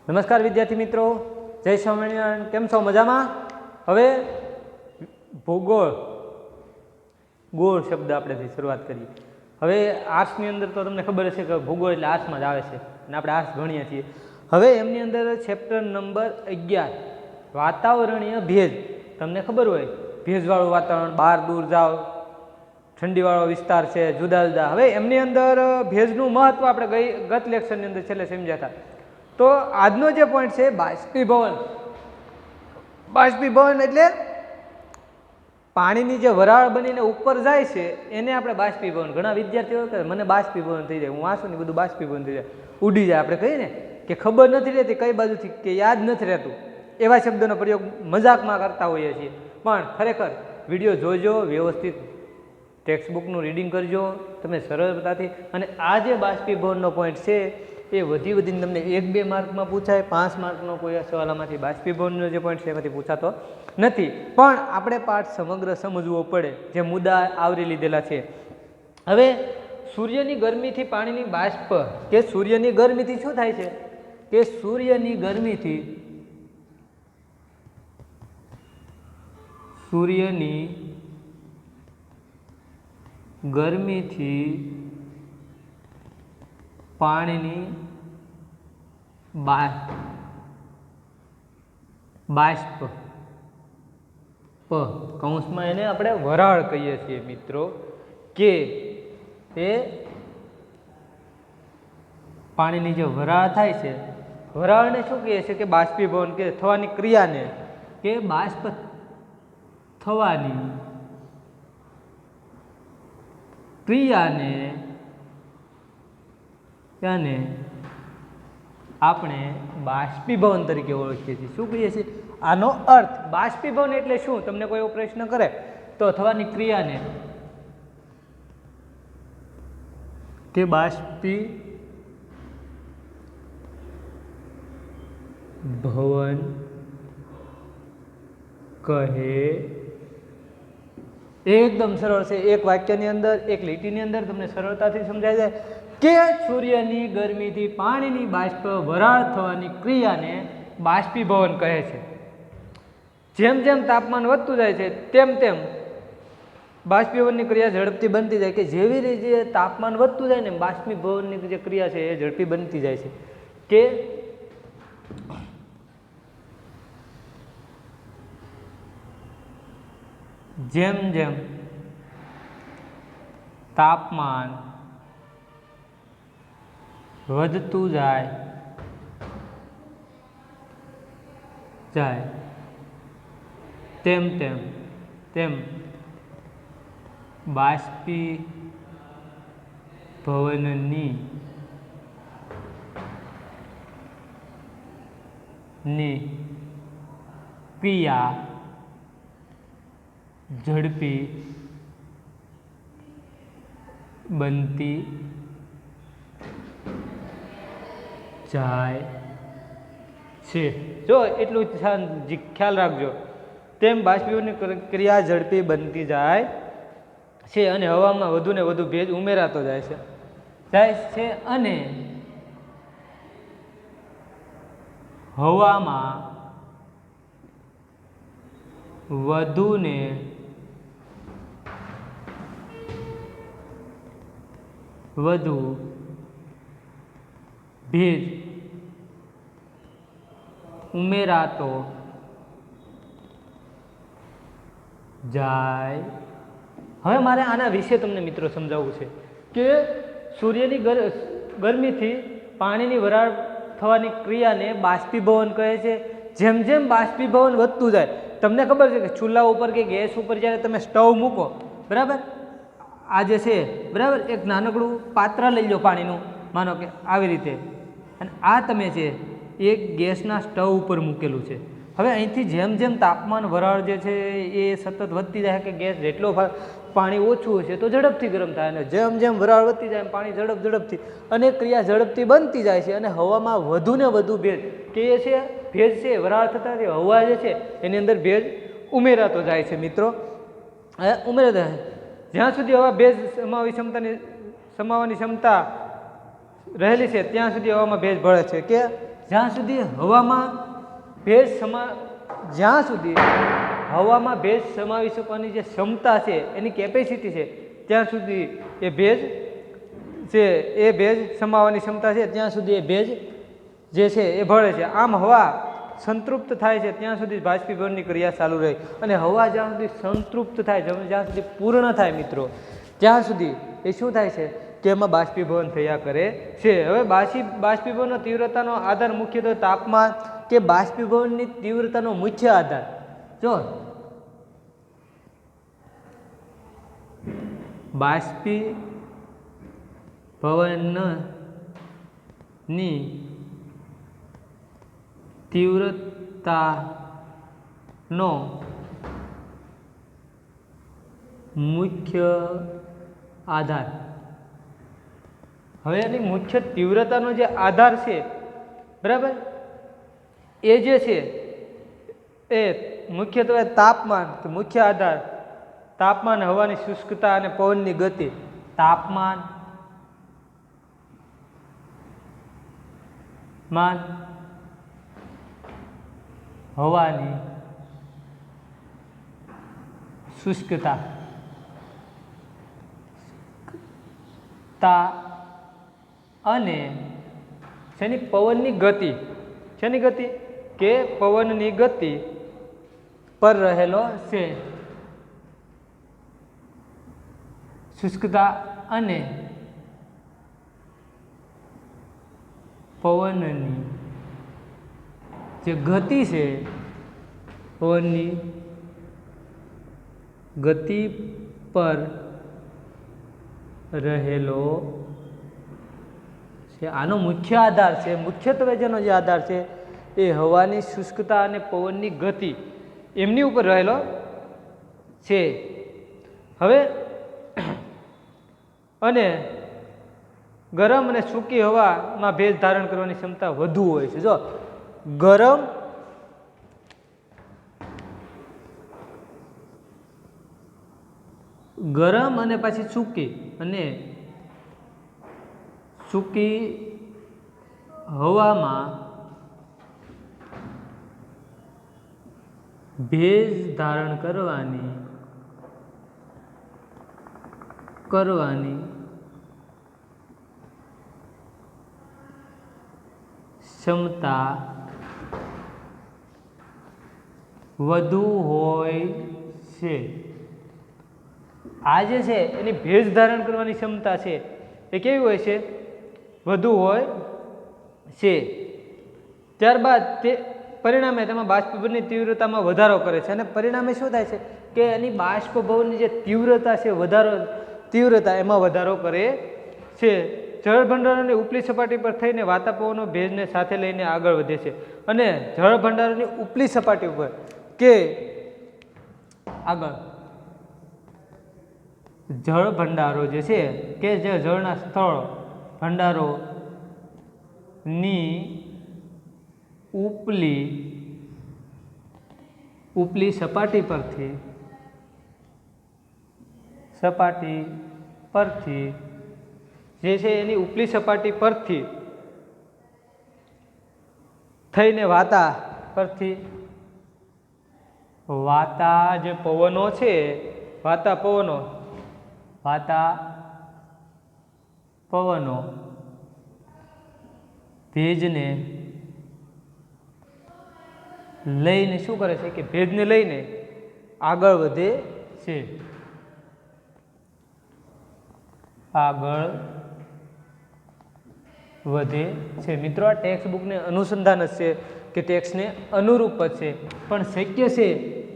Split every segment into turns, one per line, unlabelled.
નમસ્કાર વિદ્યાર્થી મિત્રો, જય સ્વામિનારાયણ. કેમ છો? મજામાં? હવે ભૂગોળ ગોળ શબ્દ આપણેથી શરૂઆત કરીએ. હવે આર્ટ્સની અંદર તો તમને ખબર હશે કે ભૂગોળ એટલે આર્ટ્સમાં જ આવે છે અને આપણે આર્ટ્સ ભણીએ છીએ. હવે એમની અંદર ચેપ્ટર નંબર 11 વાતાવરણીય ભેજ. તમને ખબર હોય ભેજવાળું વાતાવરણ, બહાર દૂર જાઓ, ઠંડીવાળો વિસ્તાર છે, જુદા જુદા. હવે એમની અંદર ભેજનું મહત્વ આપણે ગત લેક્ચરની અંદર છેલ્લે સમજ્યા હતા. તો આજનો જે પોઈન્ટ છે બાષ્પીભવન. બાષ્પીભવન એટલે પાણીની જે વરાળ બનીને ઉપર જાય છે એને આપણે બાષ્પીભવન. ઘણા વિદ્યાર્થીઓ કહે મને બાષ્પીભવન થઈ જાય, હું વાંચું ને બધું બાષ્પીભવન થઈ જાય, ઉડી જાય. આપણે કહીએ ને કે ખબર નથી રહેતી કઈ બાજુથી, કે યાદ નથી રહેતું. એવા શબ્દોનો પ્રયોગ મજાકમાં કરતા હોઈએ છીએ, પણ ખરેખર વિડીયો જોજો, વ્યવસ્થિત ટેક્સ્ટ બુકનું રીડિંગ કરજો તમે સરળતાથી. અને આ જે બાષ્પીભવનનો પોઈન્ટ છે એ વધીને તમને 1-2 માર્કમાં પૂછાય, 5 માર્કનો કોઈ સવાલમાંથી બાષ્પીભવનનો જે પોઈન્ટ છે એમાંથી પૂછાતો નથી. પણ આપણે પાઠ સમગ્ર સમજવો પડે, જે મુદ્દા આવરી લીધેલા છે. હવે સૂર્યની ગરમીથી પાણીની બાષ્પ, કે સૂર્યની ગરમીથી શું થાય છે કે સૂર્યની ગરમીથી પાણીની બાષ્પ, કૌંસમાં એને આપણે વરાળ કહીએ છીએ મિત્રો, કે એ પાણીની જે વરાળ થાય છે, વરાળને શું કહીએ છીએ કે બાષ્પીભવન, કે થવાની ક્રિયાને, કે બાષ્પ થવાની ક્રિયાને તેને આપણે બાષ્પીભવન તરીકે ઓળખીએ છીએ. શું કહીએ છીએ? આનો અર્થ બાષ્પીભવન એટલે શું? તમને કોઈ એવો પ્રશ્ન કરે તો થવાની ક્રિયાને કે બાષ્પીભવન કહે. એકદમ સરળ છે, એક વાક્યની અંદર, એક લીટીની અંદર તમને સરળતાથી સમજાય જાય કે સૂર્યની ગરમીથી પાણીની બાષ્પ વરાળ થવાની ક્રિયાને બાષ્પીભવન કહે છે. જેમ જેમ તાપમાન વધતું જાય છે તેમ તેમ બાષ્પીભવનની ક્રિયા ઝડપથી બનતી જાય, કે જેવી રીતે તાપમાન વધતું જાય ને બાષ્પીભવનની જે ક્રિયા છે એ ઝડપી બનતી જાય છે. કે જેમ જેમ તાપમાન વધતું જાય તેમ બાષ્પીભવનની ક્રિયા ઝડપી બનતી જાય છે. જો એટલું ખ્યાલ રાખજો, તેમ બાષ્પીભવનની ક્રિયા ઝડપી બનતી જાય છે અને હવામાં વધુ ને વધુ ભેજ ઉમેરાતો જાય છે અને હવામાં વધુ ને વધુ ભેજ ઉમેરાતો જાય. હવે મારે આના વિશે તમને મિત્રો સમજાવવું છે કે સૂર્યની ગરમીથી પાણીની વરાળ થવાની ક્રિયાને બાષ્પીભવન કહે છે. જેમ જેમ બાષ્પીભવન વધતું જાય, તમને ખબર છે કે ચૂલા ઉપર કે ગેસ ઉપર જ્યારે તમે સ્ટવ મૂકો, બરાબર, આ જે છે બરાબર, એક નાનકડું પાત્ર લઈ લો પાણીનું, માનો કે આવી રીતે, અને આ તમે છે એક ગેસના સ્ટવ ઉપર મૂકેલું છે. હવે અહીંથી જેમ જેમ તાપમાન વરાળ જે છે એ સતત વધતી જાય, કે ગેસ જેટલો પાણી ઓછું હશે તો ઝડપથી ગરમ થાય, અને જેમ જેમ વરાળ વધતી જાય પાણી ઝડપથી, અને ક્રિયા ઝડપથી બનતી જાય છે, અને હવામાં વધુ ને વધુ ભેજ, કે એ છે ભેજ છે વરાળ થતાં હવા જે છે એની અંદર ભેજ ઉમેરાતો જાય છે મિત્રો. ઉમેરાતો જાય જ્યાં સુધી હવા ભેજ સમાવવાની ક્ષમતા રહેલી છે ત્યાં સુધી હવામાં ભેજ ભળે છે, કે જ્યાં સુધી હવામાં ભેજ જ્યાં સુધી હવામાં ભેજ સમાવી શકવાની જે ક્ષમતા છે, એની કેપેસિટી છે, ત્યાં સુધી એ ભેજ છે, એ ભેજ સમાવવાની ક્ષમતા છે, ત્યાં સુધી એ ભેજ જે છે એ ભળે છે. આમ હવા સંતૃપ્ત થાય છે ત્યાં સુધી બાષ્પીભવનની ક્રિયા ચાલુ રહે, અને હવા જ્યાં સુધી સંતૃપ્ત થાય, જ્યાં સુધી પૂર્ણ થાય મિત્રો, ત્યાં સુધી એ શું થાય છે કે એમાં બાષ્પીભવન થયા કરે છે. હવે બાષ્પીભવનનો તીવ્રતાનો આધાર મુખ્યત્વે તાપમાન કે બાષ્પીભવનની તીવ્રતાનો મુખ્ય આધાર, જો બાષ્પીભવનની તીવ્રતાનો મુખ્ય આધાર, હવે એની મુખ્ય તીવ્રતાનો જે આધાર છે, બરાબર, એ જે છે એ મુખ્યત્વે તાપમાન, મુખ્ય આધાર તાપમાન, હવાની શુષ્કતા અને પવનની ગતિ. તાપમાન હવાની શુષ્કતા અને શેની પવનની ગતિ, શેની ગતિ કે પવનની ગતિ પર રહેલો છે. શુષ્કતા અને પવનની જે ગતિ છે, પવનની ગતિ પર રહેલો છે. આનો મુખ્ય આધાર છે, મુખ્યત્વે જેનો જે આધાર છે એ હવાની શુષ્કતા અને પવનની ગતિ, એમની ઉપર રહેલો છે. હવે અને ગરમ અને સૂકી હવામાં ભેજ ધારણ કરવાની ક્ષમતા વધુ હોય છે. જો ગરમ અને પછી સૂકી હવામાં ભેજ ધારણ કરવાની ક્ષમતા વધુ હોય છે. આ જે છે એની ભેજ ધારણ કરવાની ક્ષમતા છે એ કેવી હોય છે? વધુ હોય છે. ત્યારબાદ તે પરિણામે તેમાં બાષ્પીભવનની તીવ્રતામાં વધારો કરે છે, અને પરિણામે શું થાય છે કે એની બાષ્પીભવનની જે તીવ્રતા છે, તીવ્રતા એમાં વધારો કરે છે. જળભંડારોની ઉપલી સપાટી પર થઈને વાતાપવનો ભેજને સાથે લઈને આગળ વધે છે, અને જળભંડારોની ઉપલી સપાટી ઉપર કે આગળ જળભંડારો જે છે કે જે જળના સ્થળ ભંડારોની ઉપલી સપાટી પરથી જે છે એની ઉપલી સપાટી પરથી થઈને વાતા જે પવનો છે, વાતા પવનો ભેજને લઈને શું કરે છે કે ભેજને લઈને આગળ વધે છે. મિત્રો, આ ટેક્સ્ટ બુકને અનુસંધાન જ છે કે ટેક્સ્ટને અનુરૂપ જ છે, પણ શક્ય છે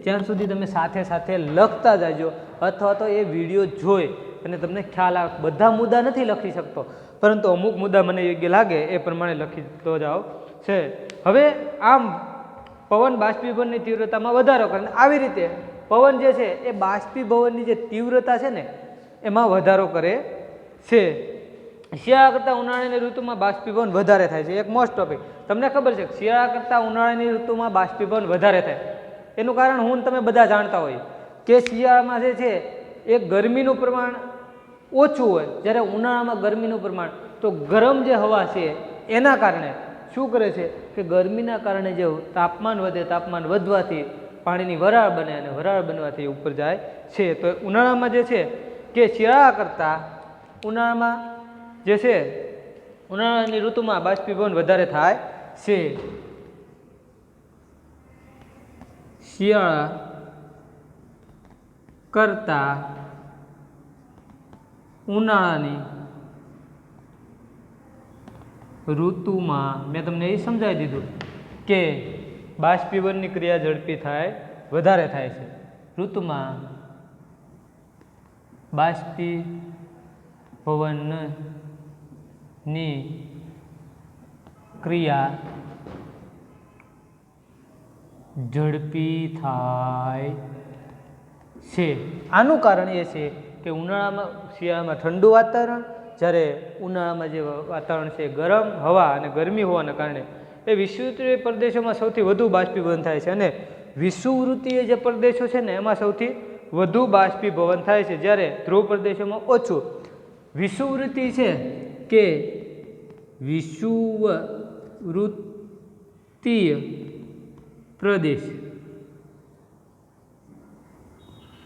ત્યાં સુધી તમે સાથે સાથે લખતા જાજો, અથવા તો એ વિડીયો જોઈ અને તમને ખ્યાલ આવે. બધા મુદ્દા નથી લખી શકતો, પરંતુ અમુક મુદ્દા મને યોગ્ય લાગે એ પ્રમાણે લખીતો જાઓ છે. હવે આમ પવન બાષ્પીભવનની તીવ્રતામાં વધારો કરે, આવી રીતે પવન જે છે એ બાષ્પીભવનની જે તીવ્રતા છે ને એમાં વધારો કરે છે. શિયાળા કરતાં ઉનાળાની ઋતુમાં બાષ્પીભવન વધારે થાય છે. એક મોસ્ટ ટોપિક તમને ખબર છે, શિયાળા કરતાં ઉનાળાની ઋતુમાં બાષ્પીભવન વધારે થાય. એનું કારણ હું તમે બધા જાણતા હોય કે શિયાળામાં જે છે એ ગરમીનું પ્રમાણ ઓછું હોય, જ્યારે ઉનાળામાં ગરમીનું પ્રમાણ, તો ગરમ જે હવા છે એના કારણે શું કરે છે કે ગરમીના કારણે જે તાપમાન વધે, તાપમાન વધવાથી પાણીની વરાળ બને અને વરાળ બનવાથી ઉપર જાય છે. તો ઉનાળામાં જે છે કે શિયાળા કરતાં ઉનાળામાં જે છે ઉનાળાની ઋતુમાં બાષ્પીભવન વધારે થાય છે. શિયાળા કરતાં ઉનાળાની ઋતુમાં મેં તમને એ સમજાવી દીધું કે બાષ્પીભવનની ક્રિયા ઝડપી થાય, વધારે થાય છે. ઋતુમાં બાષ્પીભવનની ક્રિયા ઝડપી થાય છે. આનું કારણ એ છે કે ઉનાળામાં શિયાળામાં ઠંડુ વાતાવરણ, જ્યારે ઉનાળામાં જે વાતાવરણ છે ગરમ હવા અને ગરમી હોવાના કારણે એ વિષુવવૃત્તીય પ્રદેશોમાં સૌથી વધુ બાષ્પીભવન થાય છે. અને વિષુવવૃત્તીય જે પ્રદેશો છે ને એમાં સૌથી વધુ બાષ્પીભવન થાય છે, જ્યારે ધ્રુવ પ્રદેશોમાં ઓછું. વિષુવવૃત્તિ છે કે વિષુવવૃત્તીય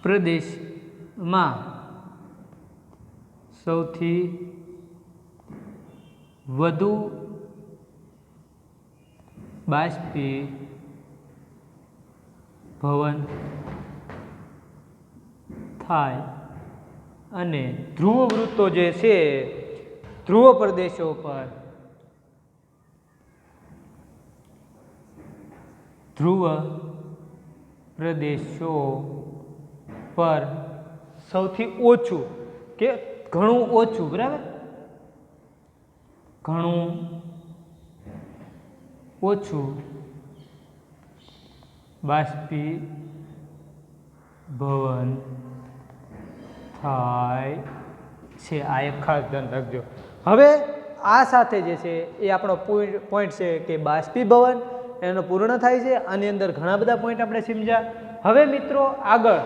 પ્રદેશમાં સૌથી વધુ બાષ્પીભવન થાય અને ધ્રુવ વૃત્તો જે છે ધ્રુવ પ્રદેશો પર સૌથી ઓછું કે ઘણું ઓછું, બરાબર, ઘણું ઓછું બાષ્પીભવન થાય છે. આ એક ખાસ ધ્યાન રાખજો. હવે આ સાથે જે છે એ આપણો પોઈન્ટ છે કે બાષ્પીભવન એનો પૂર્ણ થાય છે. આની અંદર ઘણા બધા પોઈન્ટ આપણે સમજ્યા. હવે મિત્રો આગળ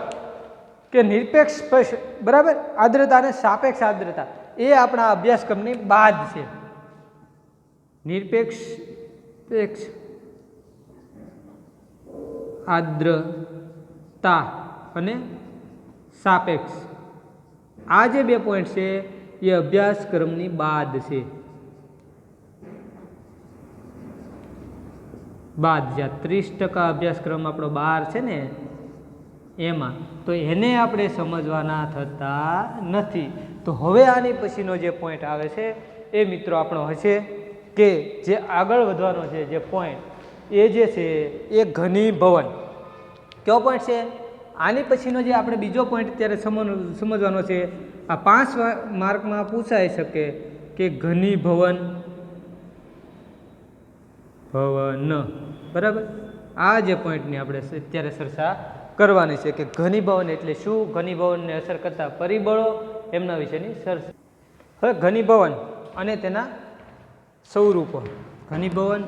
કે નિરપેક્ષ, બરાબર, આર્દ્રતા અને સાપેક્ષ આર્દ્રતા એ આપણા અભ્યાસક્રમની બાદ છે. નિરપેક્ષ આર્દ્રતા અને સાપેક્ષ, આ જે બે પોઈન્ટ છે એ અભ્યાસક્રમની બાદ છે. જ્યાં 30% અભ્યાસક્રમ આપણો 12 છે ને એમાં, તો એને આપણે સમજવાના થતા નથી. તો હવે આની પછીનો જે પોઈન્ટ આવે છે એ મિત્રો આપણો હશે કે જે આગળ વધવાનો છે જે પોઈન્ટ એ જે છે એ ઘનીભવન. કયો પોઈન્ટ છે? આની પછીનો જે આપણે બીજો પોઈન્ટ અત્યારે સમજવાનો છે. આ 5 માર્કમાં પૂછાઈ શકે કે ઘનીભવન, બરાબર, આ જે પોઈન્ટની આપણે અત્યારે ચર્ચા કરવાની છે કે ઘનીભવન એટલે શું, ઘનીભવનને અસર કરતા પરિબળો, એમના વિશેની ચર્ચા. હવે ઘનીભવન અને તેના સ્વરૂપો. ઘનીભવન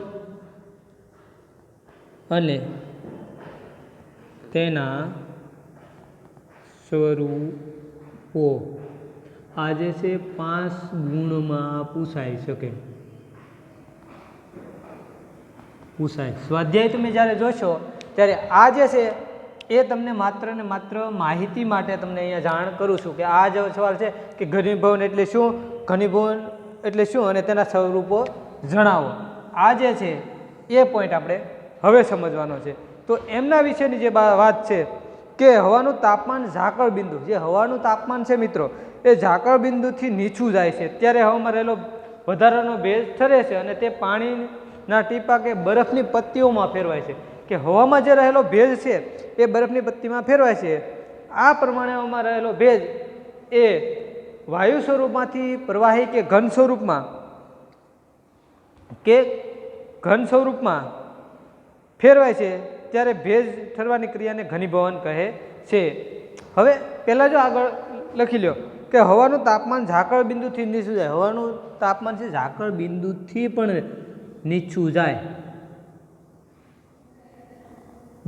અને તેના સ્વરૂપો આ જે છે 5 ગુણમાં પૂછાઈ શકે. સ્વાધ્યાય તમે જ્યારે જોશો ત્યારે આ જે છે એ તમને માત્ર ને માત્ર માહિતી માટે તમને અહીંયા જાણ કરું છું કે આ જે સવાલ છે કે ઘનીભવન એટલે શું, ઘનીભવન એટલે શું અને તેના સ્વરૂપો જણાવો. આ જે છે એ પોઈન્ટ આપણે હવે સમજવાનો છે. તો એમના વિશેની જે વાત છે કે હવાનું તાપમાન ઝાકળ બિંદુ, જે હવાનું તાપમાન છે મિત્રો એ ઝાકળ બિંદુથી નીચું જાય છે ત્યારે હવામાં રહેલો વધારાનો ભેજ ઠરે છે અને તે પાણીના ટીપા કે બરફની પત્તીઓમાં ફેરવાય છે. કે હવામાં જે રહેલો ભેજ છે એ બરફની પત્તીમાં ફેરવાય છે. આ પ્રમાણે હવામાં રહેલો ભેજ એ વાયુ સ્વરૂપમાંથી પ્રવાહી કે ઘન સ્વરૂપમાં ફેરવાય છે ત્યારે ભેજ ઠરવાની ક્રિયાને ઘનીભવન કહે છે. હવે પહેલાં જો આગળ લખી લો કે હવાનું તાપમાન ઝાકળ બિંદુથી નીચું જાય. હવાનું તાપમાન છે ઝાકળ બિંદુથી પણ નીચું જાય,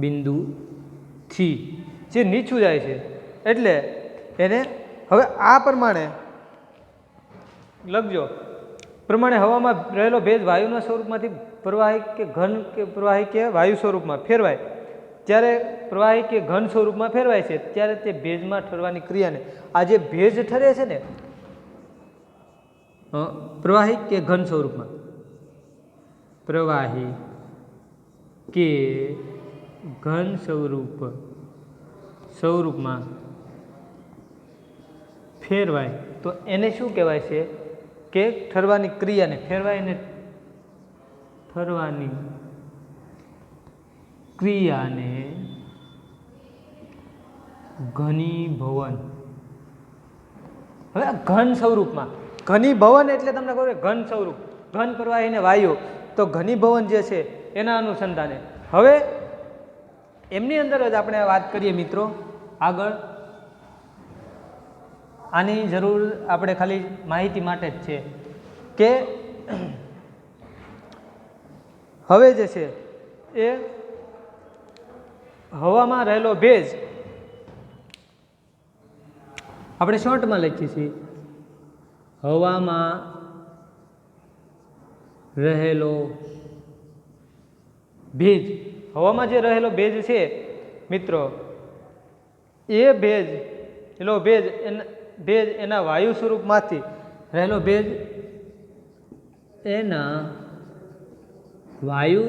બિંદુથી જે નીચું જાય છે એટલે એને હવે આ પ્રમાણે લખજો. પ્રમાણે હવામાં રહેલો ભેજ વાયુના સ્વરૂપમાંથી પ્રવાહી કે ઘન કે પ્રવાહી કે વાયુ સ્વરૂપમાં ફેરવાય, ત્યારે પ્રવાહી કે ઘન સ્વરૂપમાં ફેરવાય છે ત્યારે તે ભેજમાં ઠરવાની ક્રિયાને, આ જે ભેજ ઠરે છે ને પ્રવાહી કે ઘન સ્વરૂપમાં, પ્રવાહી કે ઘન સ્વરૂપમાં ફેરવાય તો એને શું કહેવાય છે કે ઠરવાની ક્રિયાને, ફેરવાય ઠરવાની ક્રિયાને ઘનીભવન. હવે ઘન સ્વરૂપમાં, ઘનીભવન એટલે તમને ખબર ઘન સ્વરૂપ, ઘન પ્રવાહીને વાયુ, તો ઘનીભવન જે છે એના અનુસંધાને હવે એમની અંદર જ આપણે વાત કરીએ મિત્રો આગળ. આની જરૂર આપણે ખાલી માહિતી માટે જ છે કે હવે જે છે એ હવામાં રહેલો ભેજ આપણે શોર્ટમાં લખીએ છીએ, હવામાં રહેલો ભેજ, હવામાં જે રહેલો ભેજ છે મિત્રો એ ભેજ એના વાયુ સ્વરૂપમાંથી રહેલો ભેજ એના વાયુ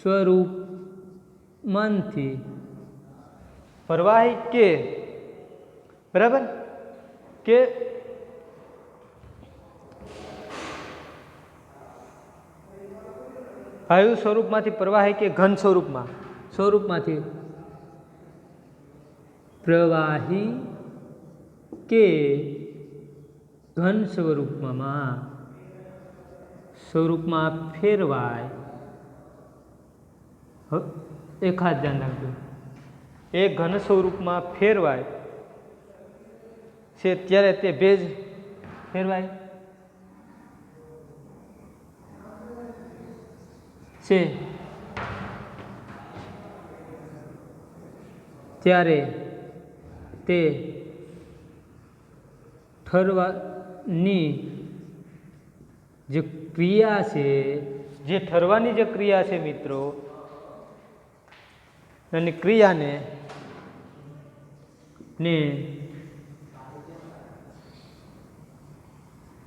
સ્વરૂપમાંથી પ્રવાહી કે, બરાબર, કે વાયુ સ્વરૂપમાંથી પ્રવાહી કે ઘન સ્વરૂપમાંથી પ્રવાહી કે ઘન સ્વરૂપમાં ફેરવાય. એ ખાસ ધ્યાન રાખજો, એ ઘન સ્વરૂપમાં ફેરવાય છે ત્યારે તે ભેજ ફેરવાય છે ત્યારે તે ઠરવાની જે ક્રિયા છે, જે ઠરવાની જે ક્રિયા છે મિત્રો, એની ક્રિયાને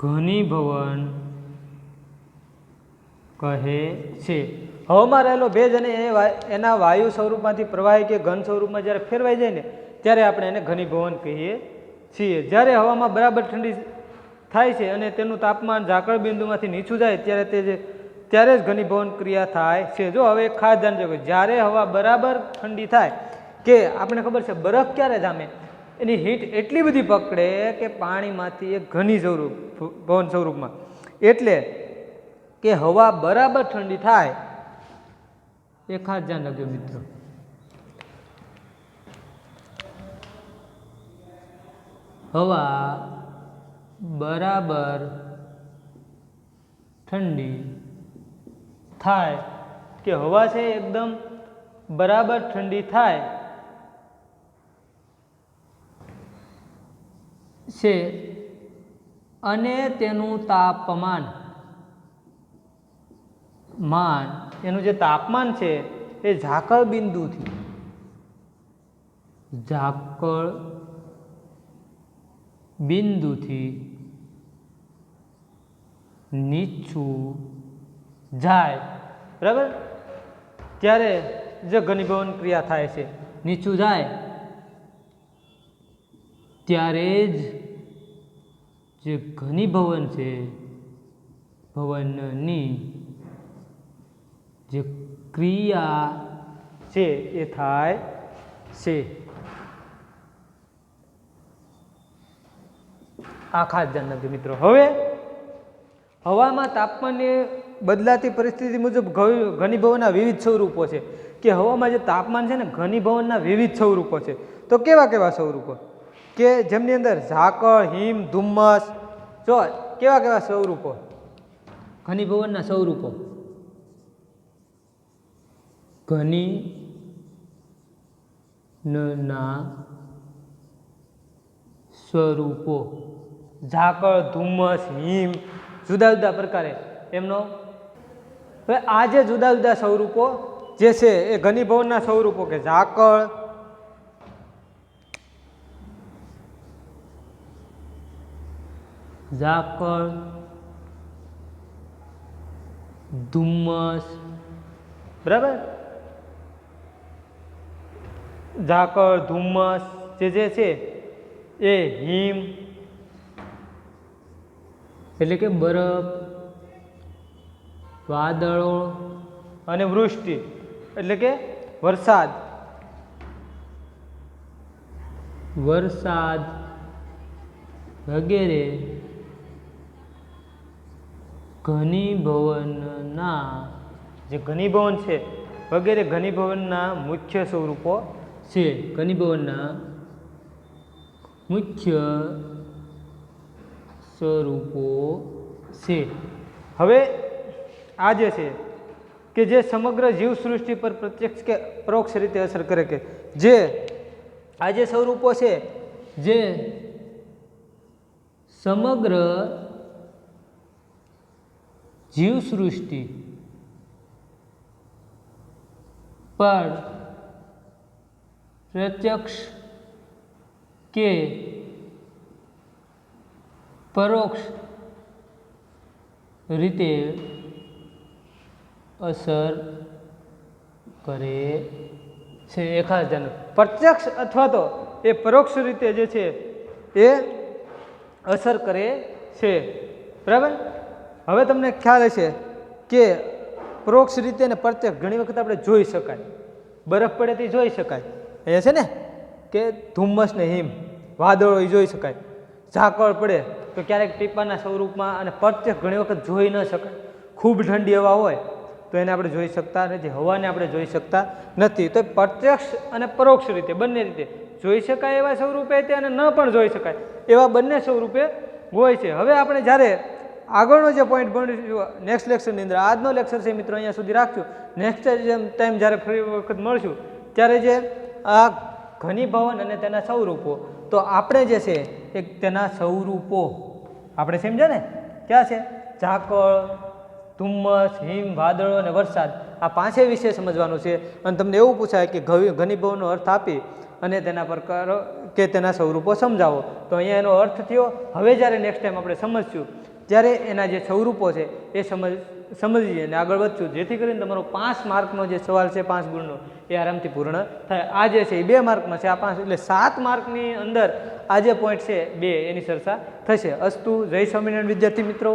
ઘનીભવન કહે છે. હવામાં રહેલો ભેજ અને એના વાયુ સ્વરૂપમાંથી પ્રવાહી કે ઘન સ્વરૂપમાં જ્યારે ફેરવાઈ જાય ને ત્યારે આપણે એને ઘનીભવન કહીએ છીએ. જ્યારે હવામાં બરાબર ઠંડી થાય છે અને તેનું તાપમાન ઝાકળ બિંદુમાંથી નીચું જાય ત્યારે જ ઘનીભવન ક્રિયા થાય છે. જો હવે એક ખાસ ધ્યાન રાખો, જ્યારે હવા બરાબર ઠંડી થાય કે આપણે ખબર છે બરફ ક્યારે જામે, એની હીટ એટલી બધી પકડે કે પાણીમાંથી એક ઘનીભવન સ્વરૂપમાં, એટલે કે હવા બરાબર ઠંડી થાય, એ ખાસ ધ્યાન રાખજો મિત્રો. હવા બરાબર ઠંડી થાય કે હવા છે એકદમ બરાબર ઠંડી થાય છે અને તેનું એનું જે તાપમાન છે એ ઝાકળ બિંદુથી નીચું જાય, બરાબર, ત્યારે જે ઘનીભવન ક્રિયા થાય છે, નીચું જાય ત્યારે જ જે ઘનીભવન છે, ભવનની જે ક્રિયા છે એ થાય છે. આ ખાસ ધ્યાન રાખજો મિત્રો. હવે હવામાં તાપમાનની બદલાતી પરિસ્થિતિ મુજબ ઘનીભવનના વિવિધ સ્વરૂપો છે કે હવામાં જે તાપમાન છે ને ઘનીભવનના વિવિધ સ્વરૂપો છે. તો કેવા સ્વરૂપો કે જેમની અંદર ઝાકળ, હિમ, ધુમ્મસ, જો કેવા સ્વરૂપો ઘનીભવનના સ્વરૂપો, ઘનીના સ્વરૂપો, ઝાકળ, ધુમ્મસ, હિમ, જુદા જુદા પ્રકારે એમનો હવે આ જે જુદા જુદા સ્વરૂપો જે છે એ ઘનીભવનના સ્વરૂપો કે ઝાકળ, ધુમ્મસ, બરાબર, ઝાકળ, ધુમ્મસ જે છે એ હિમ એટલે કે બરફ, વાદળો અને વૃષ્ટિ એટલે કે વરસાદ વગેરે ઘનીભવનના જે ઘનીભવન છે વગેરે ઘનીભવનના મુખ્ય સ્વરૂપો છે. ઘનીભવનના મુખ્ય સ્વરૂપો છે. હવે આ જે છે કે જે સમગ્ર જીવસૃષ્ટિ પર પ્રત્યક્ષ કે પરોક્ષ રીતે અસર કરે કે જે આ જે સ્વરૂપો છે જે સમગ્ર જીવસૃષ્ટિ પર પ્રત્યક્ષ કે પરોક્ષ રીતે અસર કરે છે. એ ખાસ ધ્યાન પ્રત્યક્ષ અથવા તો એ પરોક્ષ રીતે જે છે એ અસર કરે છે, બરાબર. હવે તમને ખ્યાલ હશે કે પરોક્ષ રીતે ને પ્રત્યક્ષ ઘણી વખત આપણે જોઈ શકાય, બરફ પડે તે જોઈ શકાય, એ છે ને કે ધુમ્મસ ને હિમ, વાદળો એ જોઈ શકાય, ઝાકળ પડે તો ક્યારેક ટીપાના સ્વરૂપમાં, અને પ્રત્યક્ષ ઘણી વખત જોઈ ન શકાય. ખૂબ ઠંડી હવા હોય તો એને આપણે જોઈ શકતા નથી, હવાને આપણે જોઈ શકતા નથી. તો પ્રત્યક્ષ અને પરોક્ષ રીતે બંને રીતે જોઈ શકાય એવા સ્વરૂપે તે અને ન પણ જોઈ શકાય એવા બંને સ્વરૂપે હોય છે. હવે આપણે જ્યારે આગળનો જે પોઈન્ટ ભણીશું નેક્સ્ટ લેક્ચરની અંદર, આજનો લેક્ચર છે મિત્રો અહીંયા સુધી રાખશું. નેક્સ્ટ ટાઈમ જ્યારે ફરી વખત મળશું ત્યારે જે આ ઘનીભવન અને તેના સ્વરૂપો, તો આપણે જે છે એ તેના સ્વરૂપો આપણે સમજ્યા ને, ક્યાં છે? ઝાકળ, ધુમ્મસ, હિમ, વાદળો અને વરસાદ, આ પાંચે વિશે સમજવાનું છે. અને તમને એવું પૂછાય કે ઘનીભવનનો અર્થ આપી અને તેના પ્રકારો કે તેના સ્વરૂપો સમજાવો, તો અહીંયા એનો અર્થ થયો. હવે જ્યારે નેક્સ્ટ ટાઈમ આપણે સમજશું ત્યારે એના જે સ્વરૂપો છે એ સમજીએ અને આગળ વધશું, જેથી કરીને તમારો 5 માર્કનો જે સવાલ છે 5 ગુણનો એ આરામથી પૂર્ણ થાય. આ જે છે એ 2 માર્કમાં છે, આ 5 એટલે 7 માર્કની અંદર આ જે પોઈન્ટ છે 2 એની ચર્ચા થશે. અસ્તુ. જય સ્વામિનારાયણ વિદ્યાર્થી મિત્રો.